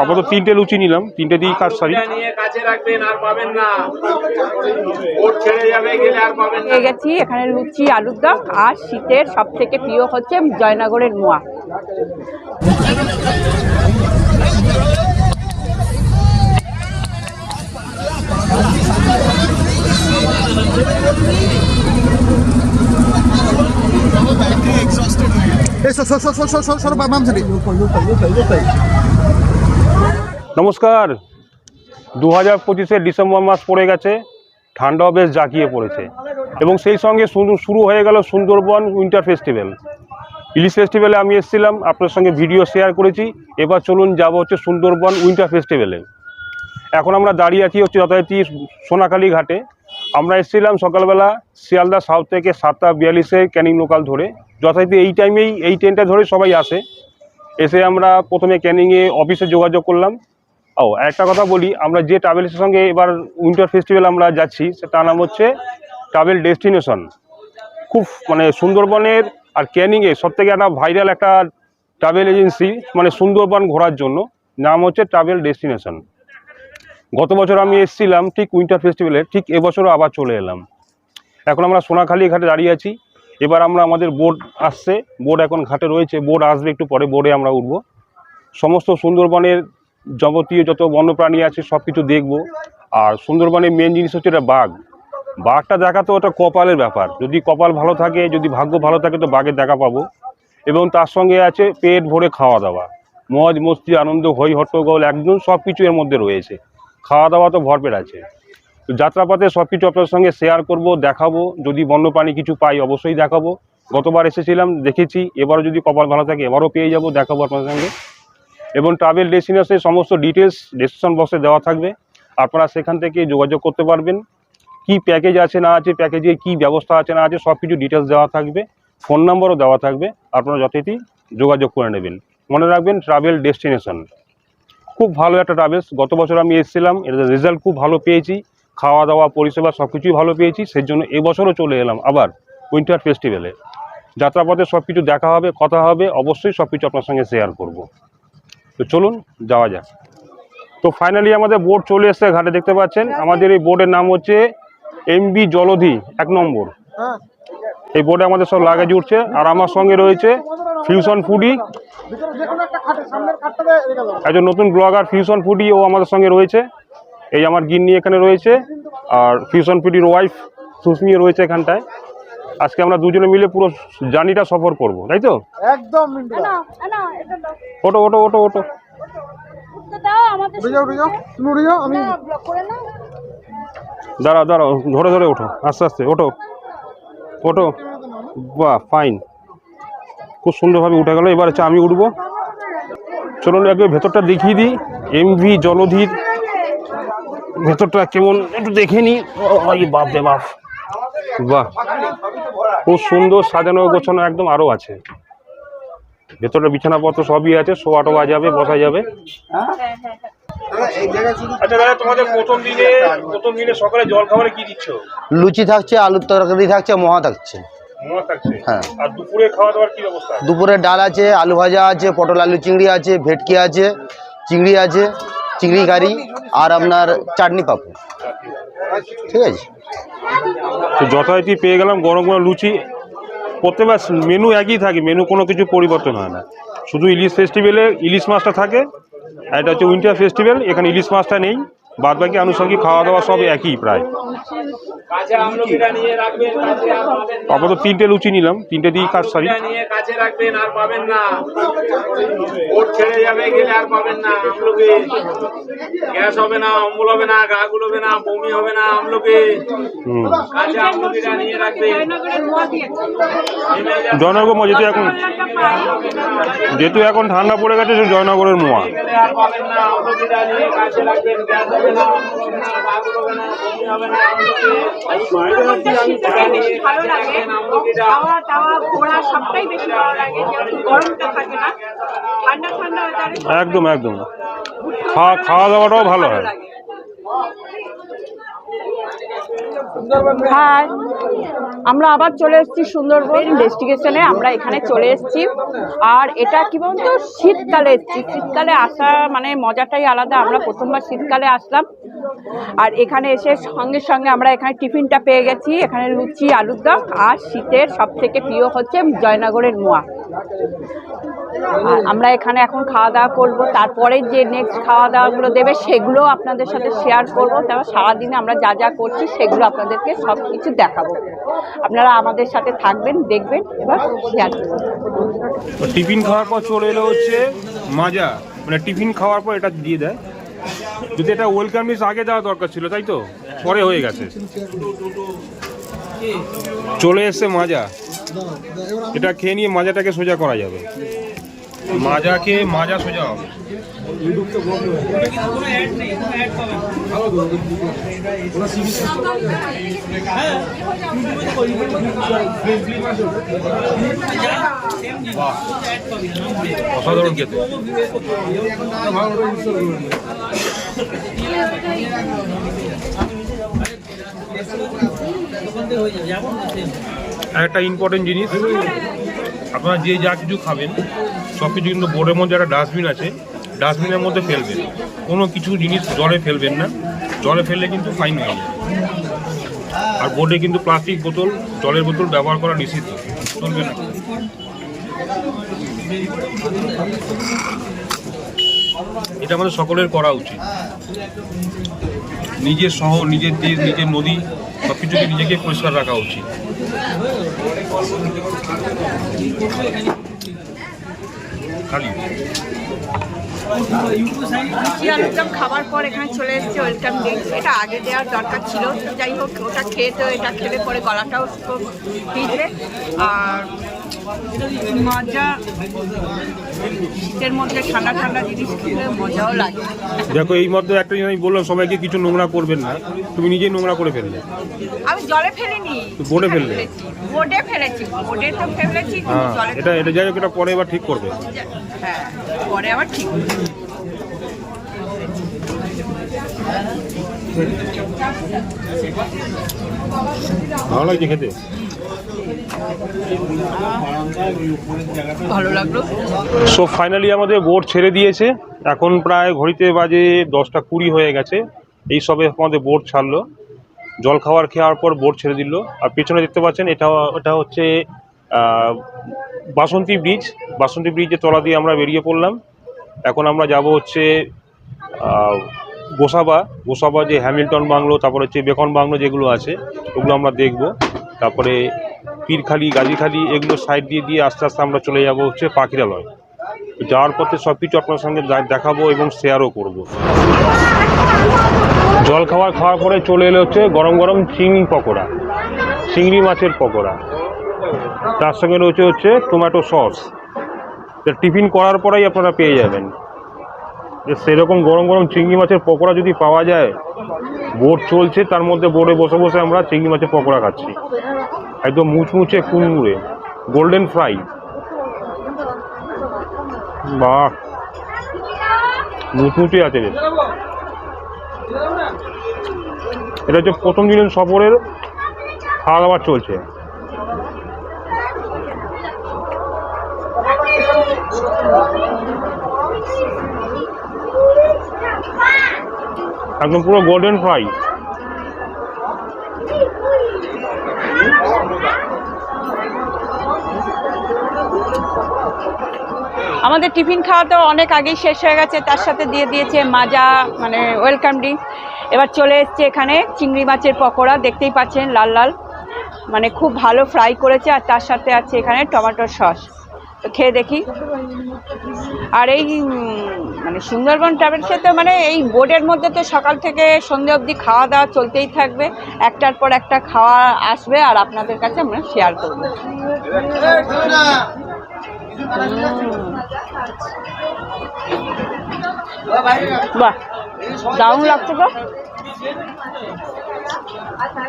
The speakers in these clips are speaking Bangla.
আপাতত 3টে লুচি নিলাম, 3টে দিয়ে কাজ সারি। পেয়ে গেছি এখানে লুচি, আলুর দম, আর শীতের সব থেকে প্রিয় হচ্ছে জয়নগরের মোয়া। নমস্কার। 2025-এর ডিসেম্বর মাস পড়ে গেছে, ঠান্ডাও বেশ জাঁকিয়ে পড়েছে এবং সেই সঙ্গে শুরু হয়ে গেল সুন্দরবন উইন্টার ফেস্টিভ্যাল। ইলিশ ফেস্টিভ্যালে আমি এসেছিলাম, আপনার সঙ্গে ভিডিও শেয়ার করেছি। এবার চলুন যাব হচ্ছে সুন্দরবন উইন্টার ফেস্টিভ্যালে। এখন আমরা দাঁড়িয়ে আছি হচ্ছে যথারীতি সোনাখালী ঘাটে। আমরা এসেছিলাম সকালবেলা শিয়ালদা সাউথ থেকে 7:42-এ ক্যানিং লোকাল ধরে। যথারীতি এই টাইমেই এই ট্রেনটা ধরে সবাই আসে। এসে আমরা প্রথমে ক্যানিংয়ে অফিসে যোগাযোগ করলাম। একটা কথা বলি, আমরা যে ট্রাভেলসের সঙ্গে এবার উইন্টার ফেস্টিভ্যাল আমরা যাচ্ছি তার নাম হচ্ছে ট্রাভেল ডেস্টিনেশন। খুব সুন্দরবনের আর ক্যানিংয়ে সবথেকে একটা ভাইরাল একটা ট্রাভেল এজেন্সি, সুন্দরবন ঘোরার জন্য, নাম হচ্ছে ট্রাভেল ডেস্টিনেশন। গত বছর আমি এসেছিলাম ঠিক উইন্টার ফেস্টিভ্যালে, ঠিক এবছরও আবার চলে এলাম। এখন আমরা সোনাখালী ঘাটে দাঁড়িয়ে আছি। এবার আমাদের বোট আসছে, বোট এখন ঘাটে রয়েছে, বোট আসবে একটু পরে, বোটে আমরা উঠবো। সমস্ত সুন্দরবনের যাবতীয় যত বন্যপ্রাণী আছে সব কিছু দেখবো। আর সুন্দরবনের মেন জিনিস হচ্ছে এটা বাঘ। বাঘটা দেখা তো ওটা কপালের ব্যাপার, যদি কপাল ভালো থাকে, যদি ভাগ্য ভালো থাকে তো বাঘের দেখা পাবো। এবং তার সঙ্গে আছে পেট ভরে খাওয়া দাওয়া, মজ মস্তি আনন্দ হই হট্টগোল একদম সব কিছু এর মধ্যে রয়েছে। খাওয়া দাওয়া তো ভরপেট আছে। তো যাত্রাপথে সব কিছু আপনার সঙ্গে শেয়ার করব, দেখাবো। যদি বন্যপ্রাণী কিছু পাই অবশ্যই দেখাবো। গতবার এসেছিলাম, দেখেছি। এবারও যদি কপাল ভালো থাকে এবারও পেয়ে যাব, দেখাবো আপনার সঙ্গে। এবং ট্রাভেল ডেস্টিনেশনের সমস্ত ডিটেলস ডেসক্রিপশন বক্সে দেওয়া থাকবে, আপনারা সেখান থেকে যোগাযোগ করতে পারবেন। কি প্যাকেজ আছে না আছে, প্যাকেজে কি ব্যবস্থা আছে না আছে, সব কিছু ডিটেলস দেওয়া থাকবে। ফোন নাম্বারও দেওয়া থাকবে, আপনারা যথারীতি যোগাযোগ করে নেবেন। মনে রাখবেন ট্রাভেল ডেস্টিনেশন খুব ভালো একটা ট্রাভেলস। গত বছর আমি এসেছিলাম, এর রেজাল্ট খুব ভালো পেয়েছি, খাওয়া দাওয়া পরিষেবা সব কিছুই ভালো পেয়েছি। সেই জন্য এবছরও চলে এলাম আবার উইন্টার ফেস্টিভ্যালে। যাত্রাপথে সব কিছু দেখা হবে, কথা হবে, অবশ্যই সব কিছু আপনার সঙ্গে শেয়ার করব। তো চলুন যাওয়া যাক। তো ফাইনালি আমাদের বোট চলে এসছে ঘাটে, দেখতে পাচ্ছেন। আমাদের এই বোটের নাম হচ্ছে এমভি জলধি 1 নম্বর। এই বোটে আমাদের সব লাগেজ উঠছে। আর আমার সঙ্গে রয়েছে ফিউশন ফুডি, একজন নতুন ব্লগার ফিউশন ফুডি, ও আমাদের সঙ্গে রয়েছে। এই আমার গিন্নি এখানে রয়েছে, আর ফিউশন ফুডির ওয়াইফ সুস্মিও রয়েছে এখানটায়। আজকে আমরা দুজনে মিলে পুরো জার্নিটা সফর করব, তাই তো? একদম। ওটো ওটো ওটো ওটো দাঁড়াও দাঁড়াও, ধরে ধরে ওঠো, আস্তে আস্তে ওঠো ওঠো। বাহ, ফাইন, খুব সুন্দরভাবে উঠে গেল। এবার হচ্ছে আমি উঠবো। চলুন একবার ভেতরটা দেখিয়ে দিই। এমভি জলধির ভেতরটা কেমন একটু দেখে নিই। বাপ রে বাপ, বাহ, খুব সুন্দর সাজানো গোছানো একদম। আরও আছে ভেতরে বিছানাপত্র সবই আছে, শোয়া টোয়া যাবে, বসা যাবে। আচ্ছা দাদা, তোমাদের প্রথম দিনে সকালে জল খাবারে কি দিচ্ছ? লুচি থাকছে, আলুর তরকারি থাকছে, মোয়া থাকছে। হ্যাঁ। আর দুপুরে খাওয়া দাওয়ার কি ব্যবস্থা? দুপুরে ডাল আছে, আলু ভাজা আছে, পটল আলু চিংড়ি আছে, ভেটকি আছে, চিংড়ি আছে, চিংড়ি কারি, আর আপনার চাটনি পাপড়। ঠিক আছে, তো যথারীতি পেয়ে গেলাম গরম গরম লুচি। প্রত্যেকবার মেনু একই থাকে, মেনু কোনো কিছু পরিবর্তন হয় না। শুধু ইলিশ ফেস্টিভ্যালে ইলিশ মাছটা থাকে, আর এটা হচ্ছে উইন্টার ফেস্টিভ্যাল, এখানে ইলিশ মাছটা নেই। বাদ বাকি আনুষঙ্গিক খাওয়া দাওয়া সব একই প্রায়। আপাতত 3টে লুচি নিলাম, 3টে দিয়ে কাজ সারি। জয়নগর মোয়া, যেহেতু এখন ঠান্ডা পড়ে গেছে, জয়নগরের মোয়া। একদম একদম, খাওয়া দাওয়াটাও ভালো হয়। আমরা আবার চলে এসেছি সুন্দরবন ইনভেস্টিগেশনে। আমরা এখানে চলে এসেছি, আর এটা কি বলতো শীতকালে এসেছি। শীতকালে আসা মানে মজাটাই আলাদা। আমরা প্রথমবার শীতকালে আসলাম, আর এখানে এসে সঙ্গে সঙ্গে আমরা এখানে টিফিনটা পেয়ে গেছি। এখানে লুচি, আলুর দম, আর শীতের সব থেকে প্রিয় হচ্ছে জয়নগরের মোয়া। আর আমরা এখানে এখন খাওয়া দাওয়া করবো, তারপরে যে নেক্সট খাওয়া দাওয়াগুলো দেবে সেগুলো আপনাদের সাথে শেয়ার করবো। তারপর সারাদিনে আমরা যা যা করছি সেগুলো আপনাদেরকে সব কিছু দেখাবো। আপনারা আমাদের সাথে থাকবেন, দেখবেন, এবার শেয়ার করবেন। টিফিন খাওয়ার পর চলে এলো হচ্ছে মাজা, মানে টিফিন খাওয়ার পর এটা দিয়ে দেয়। যদি এটা ওয়েলকাম মিস আগে দেওয়া দরকার ছিল, তাই তো পরে হয়ে গেছে। চলে এসছে মাজা, এটা খেয়ে নিয়ে মাজাটাকে সোজা করা যাবে। মাজা খেয়ে মাজা সোজা হবে। অসাধারণ খেতে। একটা ইম্পর্টেন্ট জিনিস, আপনারা যে যা কিছু খাবেন সব কিছু কিন্তু বোর্ডের মধ্যে একটা ডাস্টবিন আছে, ডাস্টবিনের মধ্যে ফেলবেন। কোনো কিছু জিনিস জলে ফেলবেন না, জলে ফেললে কিন্তু ফাইন হয়ে যাবে। আর বোর্ডে কিন্তু প্লাস্টিক বোতল, জলের বোতল ব্যবহার করা নিষিদ্ধ, চলবে না। এটা আমাদের সকলের করা উচিত। নিজের শহর, নিজের দেশ, নিজের নদী সব কিছুকে নিজেকে পরিষ্কার রাখা উচিত। খালি লুচি আলুর দম খাবার পর এখানে চলে এসেছে ওয়েলকাম ড্রিঙ্ক। এটা আগে দেওয়ার দরকার ছিল, যাই হোক ওটা খেয়ে তো এটা খেলে পরে গলাটাও ভিজবে। আর মজা, শীতের মধ্যে ঠান্ডা ঠান্ডা জিনিস খেলে মজাও লাগে। দেখো, এই মধ্যে একটা জিনিস আমি বললাম সবাইকে কিছু নোংরা করবেন না, তুমি নিজেই নোংরা করে ফেললে। আমি জলে ফেলিনি, বোর্ডে ফেললে। বোর্ডে ফেলেছি, বোর্ডে তো ফেলেছি। হ্যাঁ, এটা এটা যাই হোক, এটা পরে এবার ঠিক করবে। হ্যাঁ, পরে আবার ঠিক। ভালো লাগছে খেতে, ভালো লাগলো। সো ফাইনালি আমাদের বোট ছেড়ে দিয়েছে। এখন প্রায় ঘড়িতে বাজে 10টা 20 হয়ে গেছে। এই সবে আমাদের বোট ছাড়লো, জল খাওয়ার পর বোট ছেড়ে দিল। আর পেছনে দেখতে পাচ্ছেন এটা হচ্ছে বাসন্তী ব্রিজ। বাসন্তী ব্রিজের তলা দিয়ে আমরা বেরিয়ে পড়লাম। এখন আমরা যাব হচ্ছে গোসাবা যে হ্যামিল্টন বাংলো, তারপরে হচ্ছে বেকন বাংলো যেগুলো আছে ওগুলো আমরা দেখব। তারপরে পীরখালি, গাজীখালি এগুলো সাইড দিয়ে আস্তে আস্তে আমরা চলে যাব হচ্ছে পাখিরালয়। যাওয়ার পথে সব কিছু আপনার সঙ্গে দেখাবো এবং শেয়ারও করব। জল খাওয়ার পরে চলে এলে হচ্ছে গরম গরম চিংড়ি পকোড়া, চিংড়ি মাছের পকোড়া, তার সঙ্গে রয়েছে হচ্ছে টমেটো সস। টিফিন করার পরেই আপনারা পেয়ে যাবেন। সেরকম গরম গরম চিংড়ি মাছের পকোড়া যদি পাওয়া যায়, বোট চলছে তার মধ্যে বোটে বসে বসে আমরা চিংড়ি মাছের পকোড়া খাচ্ছি, একদম মুচমুচে কুড়মুড়ে গোল্ডেন ফ্রাই। বাহ, মুচমুচে আছে বেশ। এটা হচ্ছে প্রথম দিনের সফরের খাওয়া দাওয়া চলছে। একদম পুরো গোল্ডেন ফ্রাই। আমাদের টিফিন খাওয়া তো অনেক আগেই শেষ হয়ে গেছে, তার সাথে দিয়ে দিয়েছে মাজা মানে ওয়েলকাম ড্রিঙ্ক। এবার চলে এসছে এখানে চিংড়ি মাছের পকোড়া, দেখতেই পাচ্ছেন লাল লাল, মানে খুব ভালো ফ্রাই করেছে। আর তার সাথে আছে এখানে টমেটোর সস। তো খেয়ে দেখি। আর এই মানে সুন্দরবন ট্রাভেলসে তো মানে এই বোর্ডের মধ্যে তো সকাল থেকে সন্ধ্যে অবধি খাওয়া দাওয়া চলতেই থাকবে, একটার পর একটা খাওয়া আসবে আর আপনাদের কাছে আমরা শেয়ার করব। বাহ, দারুণ লাগছে তো।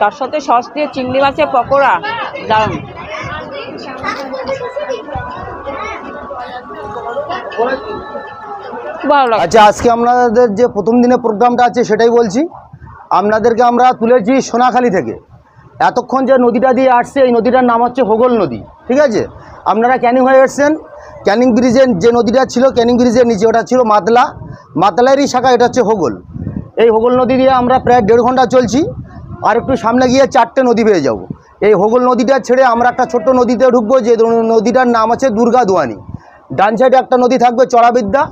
তার সাথে সস দিয়ে চিংড়ি মাছের পকোড়া, দারুণ। ভালো লাগছে। আচ্ছা, আজকে আপনাদের যে প্রথম দিনের প্রোগ্রামটা আছে সেটাই বলছি। আপনাদেরকে আমরা তুলেছি সোনাখালি থেকে। এতক্ষণ যে নদীটা দিয়ে আসছে এই নদীটার নাম হচ্ছে হোগল নদী, ঠিক আছে। আপনারা ক্যানিং হয়ে এসছেন, ক্যানিং ব্রিজের যে নদীটা ছিল ক্যানিং ব্রিজের নিচে ওটা ছিল মাতলা, মাতলারই শাখা এটা হচ্ছে হোগল। এই হোগল নদী দিয়ে আমরা প্রায় 1.5 ঘন্টা চলছি, আর একটু সামনে গিয়ে 4টে নদী পেয়ে যাব। এই হোগল নদীটা ছেড়ে আমরা একটা ছোট্ট নদীতে ঢুকবো, যে নদীটার নাম আছে দুর্গা দোয়ানি। ডান সাইডে একটা নদী থাকবে চড়াবিদ্যা,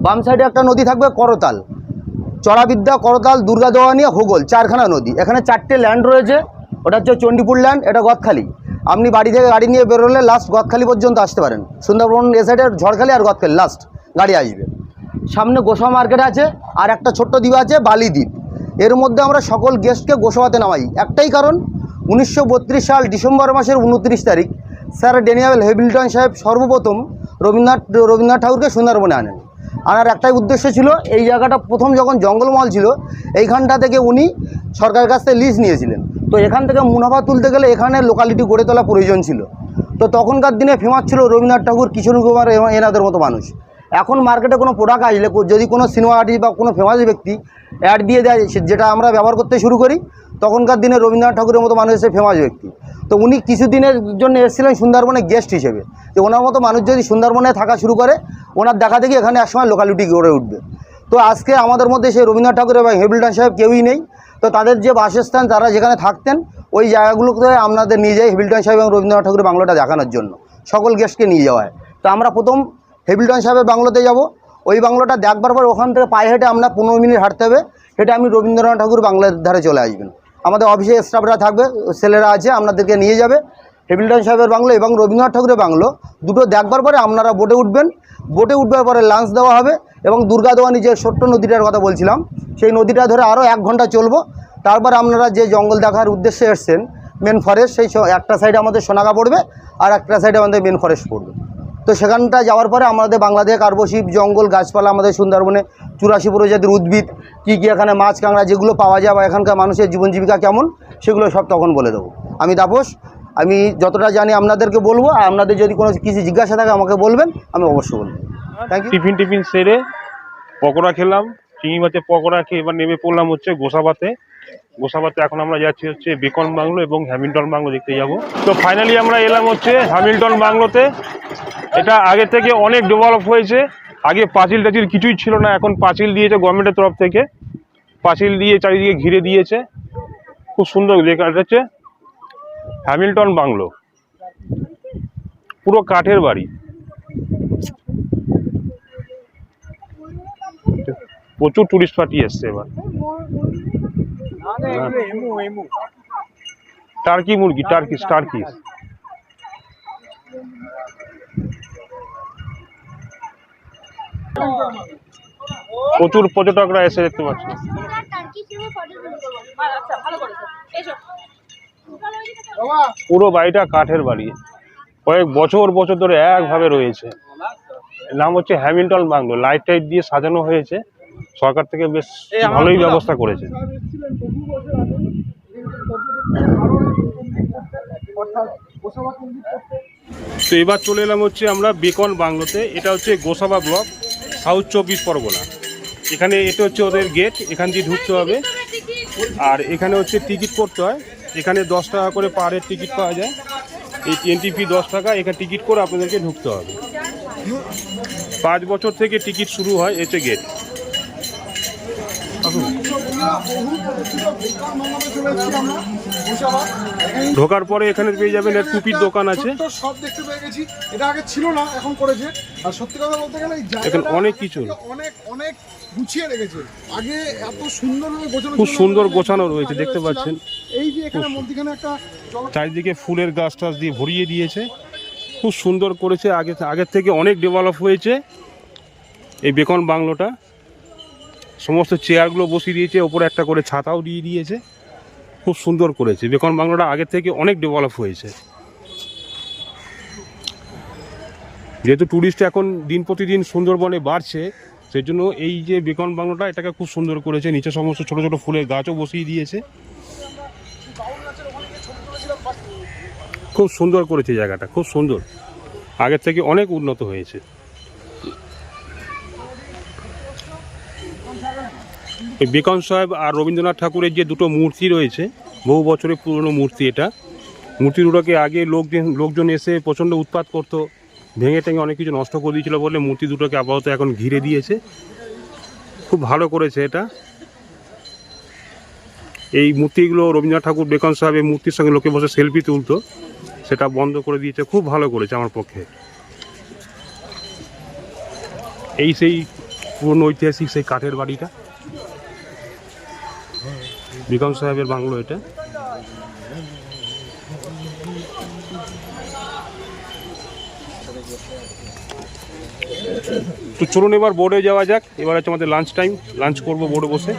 বাম সাইডে একটা নদী থাকবে করতাল। চড়াবিদ্যা, করতাল, দুর্গা দোয়ানি, হোগল, 4খানা নদী। এখানে 4টে ল্যান্ড রয়েছে, ওটা হচ্ছে চণ্ডীপুর ল্যান্ড, এটা গদখালি। আপনি বাড়ি থেকে গাড়ি নিয়ে বেরোলে লাস্ট গদখালি পর্যন্ত আসতে পারেন। সুন্দরবন এ সাইডে ঝড়খালি আর গদখালি লাস্ট গাড়ি আসবে। সামনে গোসা মার্কেট আছে, আর একটা ছোট্ট দ্বীপ আছে বালি দ্বীপ। এর মধ্যে আমরা সকল গেস্টকে গোসাবাতে নামাই, একটাই কারণ 1932 সাল ডিসেম্বর মাসের 29 তারিখ স্যার ড্যানিয়েল হ্যামিল্টন সাহেব সর্বপ্রথম রবীন্দ্রনাথ ঠাকুরকে সুন্দরবনে আনার একটাই উদ্দেশ্য ছিল, এই জায়গাটা প্রথম যখন জঙ্গলমহল ছিল এইখানটা থেকে উনি সরকারের কাছ থেকে লিজ নিয়েছিলেন। তো এখান থেকে মুনাফা তুলতে গেলে এখানে লোকালিটি গড়ে তোলা প্রয়োজন ছিল। তো তখনকার দিনে ফেমাস ছিল রবীন্দ্রনাথ ঠাকুর, কিশোর কুমার এনাদের মতো মানুষ। এখন মার্কেটে কোনো প্রোডাক্ট আসলে যদি কোনো সিনেমা আর্টিস্ট বা কোনো ফেমাস ব্যক্তি অ্যাড দিয়ে দেয়, যেটা আমরা ব্যবহার করতে শুরু করি, তখনকার দিনে রবীন্দ্রনাথ ঠাকুরের মতো মানুষ এসে ফেমাস ব্যক্তি। তো উনি কিছুদিনের জন্য এসেছিলেন সুন্দরবনে গেস্ট হিসেবে, যে ওনার মতো মানুষ যদি সুন্দরবনে থাকা শুরু করে, ওনার দেখা দেখি এখানে একসময় লোকালিটি গড়ে উঠবে। তো আজকে আমাদের মধ্যে সেই রবীন্দ্রনাথ ঠাকুর এবং হ্যামিল্টন সাহেব কেউই নেই। তো তাদের যে বাসস্থান, তারা যেখানে থাকতেন ওই জায়গাগুলোতে আপনাদের নিয়ে যাই হ্যামিল্টন সাহেব এবং রবীন্দ্রনাথ ঠাকুরের বাংলোটা দেখানোর জন্য, সকল গেস্টকে নিয়ে যাওয়া হয়। তো আমরা প্রথম হ্যামিল্টন সাহেবের বাংলোতে যাব। ওই বাংলোটা দেখবার পর ওখান থেকে পায়ে হেঁটে আমরা 15 মিনিট হাঁটতে হবে, হেঁটে আমি রবীন্দ্রনাথ ঠাকুর বাংলার ধারে চলে আসবেন। আমাদের অফিসে স্টাফরা থাকবে, ছেলেরা আছে, আপনাদেরকে নিয়ে যাবে হ্যামিল্টন সাহেবের বাংলো এবং রবীন্দ্রনাথ ঠাকুরের বাংলো দুটো দেখবার পরে আপনারা বোটে উঠবেন। বোটে উঠবার পরে লাঞ্চ দেওয়া হবে এবং দুর্গা দোয়ানি যে ছোট্ট নদীটার কথা বলছিলাম, সেই নদীটা ধরে আরও 1 ঘন্টা চলবো। তারপর আপনারা যে জঙ্গল দেখার উদ্দেশ্যে এসছেন মেন ফরেস্ট, সেই একটা সাইডে আমাদের সোনাগা পড়বে আর একটা সাইডে আমাদের মেন ফরেস্ট পড়বে। তো সেখানটা যাওয়ার পরে আমাদের বাংলাদেশ কার্বশিপ জঙ্গল গাছপালা, আমাদের সুন্দরবনে 84 প্রজাতির উদ্ভিদ, কী কী এখানে মাছ কাঁকড়া যেগুলো পাওয়া যায় বা এখানকার মানুষের জীবন জীবিকা কেমন, সেগুলো সব তখন বলে দেবো। আমি তাপস, আমি যতটা জানি আপনাদেরকে বলবো, আর আপনাদের যদি কোনো কিছু জিজ্ঞাসা থাকে আমাকে বলবেন, আমি অবশ্যই বলবো। Thank you. টিফিন সেরে পকোড়া খেলাম, চিংড়ি মাছের পকোড়া খেয়ে এবার নেমে পড়লাম হচ্ছে গোসাবাতে। এখন আমরা যাচ্ছি হচ্ছে বেকন বাংলো এবং হ্যামিল্টন বাংলো দেখতে যাব। তো ফাইনালি আমরা এলাম হচ্ছে হ্যামিল্টন বাংলোতে। এটা আগে থেকে অনেক ডেভেলপ হয়েছে। আগে পাঁচিল টাচিল কিছুই ছিল না, এখন পাঁচিল দিয়েছে গভর্নমেন্টের তরফ থেকে, পাঁচিল দিয়ে চারিদিকে ঘিরে দিয়েছে, খুব সুন্দর দেখা যাচ্ছে। হ্যামিল্টন বাংলো পুরো কাঠের বাড়ি, প্রচুর টুরিস্ট পার্টি এসছে এবার। টার্কি মুরগি, টার্কিস প্রচুর পর্যটকরা এসে দেখতে পাচ্ছি। পুরো বাড়িটা কাঠের বাড়ি, কয়েক বছর ধরে একভাবে রয়েছে। নাম হচ্ছে হ্যামিল্টন বাংলো, লাইট টাইট দিয়ে সাজানো হয়েছে, সরকার থেকে বেশ ভালোই ব্যবস্থা করেছে। তো এবার চলে এলাম হচ্ছে আমরা বেকন বাংলোতে। এটা হচ্ছে গোসাবা ব্লক, সাউথ 24 পরগনা। এখানে এটা হচ্ছে ওদের গেট, এখান দিয়ে ঢুকতে হবে। আর এখানে হচ্ছে টিকিট করতে হয়, এখানে 10 টাকা করে পার হেড টিকিট পাওয়া যায়। এই এন্ট্রি ফি 10 টাকা, এখানে টিকিট করে আপনাদেরকে ঢুকতে হবে। 5 বছর থেকে টিকিট শুরু হয়, এতে গেট। ঢোকার পরে এখানে পেয়ে যাবেন এক টুপির দোকান আছে, সব দেখতে পেয়ে গেছি। এটা আগে ছিল না, এখন করেছে। আর সত্যি কথা বলতে গেলে এখানে অনেক কিছু অনেক গুছিয়ে রেখেছে। আগে এত সুন্দরভাবে গোছানো, খুব সুন্দর গোছানো রয়েছে, দেখতে পাচ্ছেন। এই যে এখানে মধ্যখানে একটা চারিদিকে ফুলের গাছ টাছ দিয়ে ভরিয়ে দিয়েছে, খুব সুন্দর করেছে। আগের থেকে অনেক ডেভেলপ হয়েছে এই বেকন বাংলোটা। সমস্ত চেয়ারগুলো বসিয়ে দিয়েছে, ওপরে একটা করে ছাতাও দিয়ে দিয়েছে, খুব সুন্দর করেছে। বেকন বাংলোটা আগের থেকে অনেক ডেভেলপ হয়েছে। যেহেতু টুরিস্ট এখন দিন প্রতিদিন সুন্দরবনে বাড়ছে, সেই জন্য এই যে বেকন বাংলোটা এটাকে খুব সুন্দর করেছে। নিচে সমস্ত ছোট ছোট ফুলের গাছও বসিয়ে দিয়েছে, খুব সুন্দর করেছে জায়গাটা, খুব সুন্দর, আগের থেকে অনেক উন্নত হয়েছে। বেকন সাহেব আর রবীন্দ্রনাথ ঠাকুরের যে দুটো মূর্তি রয়েছে, বহু বছরের পুরনো মূর্তি এটা। মূর্তি দুটোকে আগে লোকজন এসে প্রচণ্ড উৎপাত করতো, ভেঙে টেঙে অনেক কিছু নষ্ট করে দিয়েছিল বলে মূর্তি দুটোকে আপাতত এখন ঘিরে দিয়েছে। খুব ভালো করেছে এটা। এই মূর্তিগুলো রবীন্দ্রনাথ ঠাকুর বেকন সাহেব এই মূর্তির সঙ্গে লোকে বসে সেলফি তুলতো, সেটা বন্ধ করে দিয়েছে। খুব ভালো করেছে আমার পক্ষে। এই সেই পুরনো ঐতিহাসিক সেই কাঠের বাড়িটা, বেগম সাহেবের বাংলো এটা। তো চলুন এবার বোর্ডে যাওয়া যাক। এবার হচ্ছে আমাদের লাঞ্চ টাইম, লাঞ্চ করবো বোর্ডে বসে।